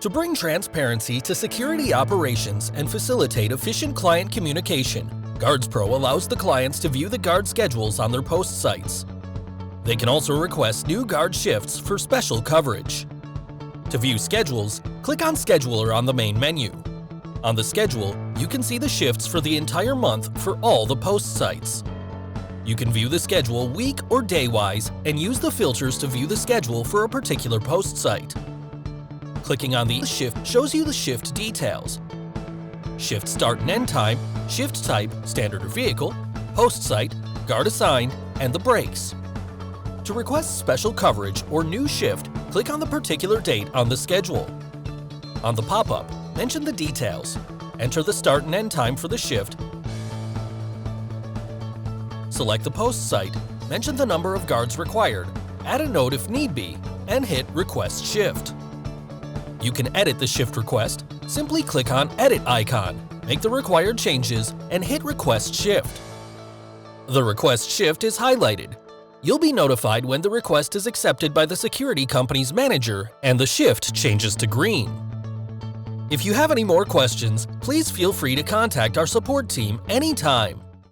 To bring transparency to security operations and facilitate efficient client communication, GuardsPro allows the clients to view the guard schedules on their post sites. They can also request new guard shifts for special coverage. To view schedules, click on Scheduler on the main menu. On the schedule, you can see the shifts for the entire month for all the post sites. You can view the schedule week or day-wise and use the filters to view the schedule for a particular post site. Clicking on the shift shows you the shift details: shift start and end time, shift type, standard or vehicle, post site, guard assigned, and the breaks. To request special coverage or new shift, click on the particular date on the schedule. On the pop-up, mention the details. Enter the start and end time for the shift. Select the post site, mention the number of guards required, add a note if need be, and hit Request Shift. You can edit the shift request. Simply click on Edit icon, make the required changes, and hit Request Shift. The request shift is highlighted. You'll be notified when the request is accepted by the security company's manager and the shift changes to green. If you have any more questions, please feel free to contact our support team anytime.